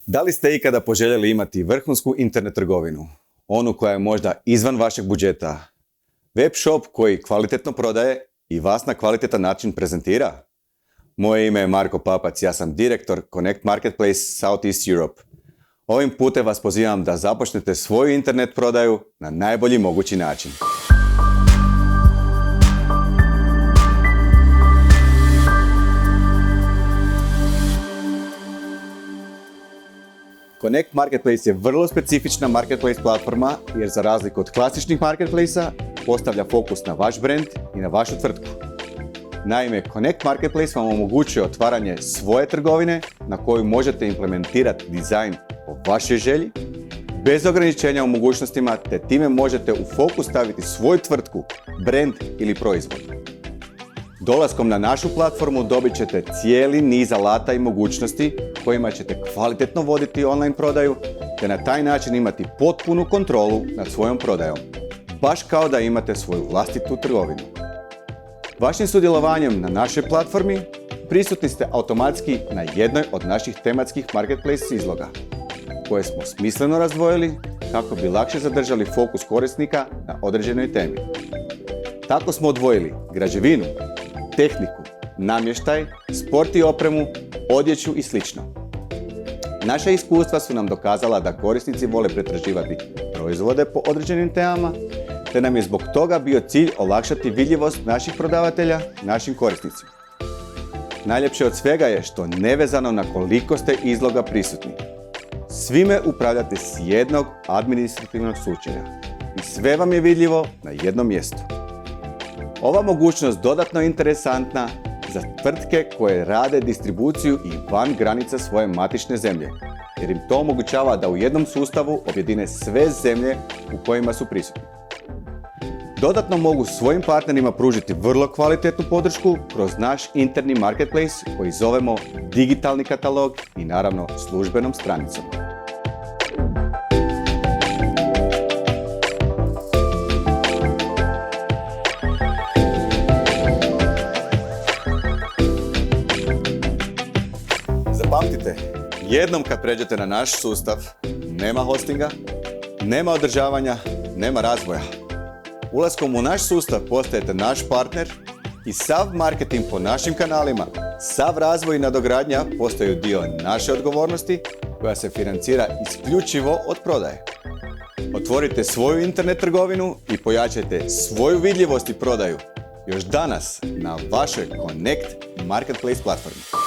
Da li ste ikada poželjeli imati vrhunsku internet trgovinu? Onu koja je možda izvan vašeg budžeta? Web shop koji kvalitetno prodaje i vas na kvalitetan način prezentira? Moje ime je Marko Papac, ja sam direktor Connect Marketplace Southeast Europe. Ovim putem vas pozivam da započnete svoju internet prodaju na najbolji mogući način. Connect Marketplace je vrlo specifična marketplace platforma jer za razliku od klasičnih marketplace-a postavlja fokus na vaš brand i na vašu tvrtku. Naime, Connect Marketplace vam omogućuje otvaranje svoje trgovine na koju možete implementirati dizajn po vašoj želji, bez ograničenja u mogućnostima, te time možete u fokus staviti svoju tvrtku, brand ili proizvod. Dolaskom na našu platformu dobit ćete cijeli niz alata i mogućnosti kojima ćete kvalitetno voditi online prodaju, te na taj način imati potpunu kontrolu nad svojom prodajom, baš kao da imate svoju vlastitu trgovinu. Vašim sudjelovanjem na našoj platformi prisutni ste automatski na jednoj od naših tematskih marketplace izloga, koje smo smisleno razdvojili kako bi lakše zadržali fokus korisnika na određenoj temi. Tako smo odvojili građevinu, tehniku, namještaj, sport i opremu, odjeću i sl. Naša iskustva su nam dokazala da korisnici vole pretraživati proizvode po određenim temama, te nam je zbog toga bio cilj olakšati vidljivost naših prodavatelja našim korisnicima. Najljepše od svega je što nevezano na koliko ste izloga prisutni, svime upravljate s jednog administrativnog sučelja i sve vam je vidljivo na jednom mjestu. Ova mogućnost dodatno je interesantna za tvrtke koje rade distribuciju i van granica svoje matične zemlje, jer im to omogućava da u jednom sustavu objedine sve zemlje u kojima su prisutni. Dodatno mogu svojim partnerima pružiti vrlo kvalitetnu podršku kroz naš interni marketplace koji zovemo digitalni katalog i naravno službenom stranicom. Zapamtite, jednom kad pređete na naš sustav, nema hostinga, nema održavanja, nema razvoja. Ulaskom u naš sustav postajete naš partner i sav marketing po našim kanalima, sav razvoj i nadogradnja postaju dio naše odgovornosti koja se financira isključivo od prodaje. Otvorite svoju internet trgovinu i pojačajte svoju vidljivost i prodaju još danas na vašoj Connect Marketplace platformi.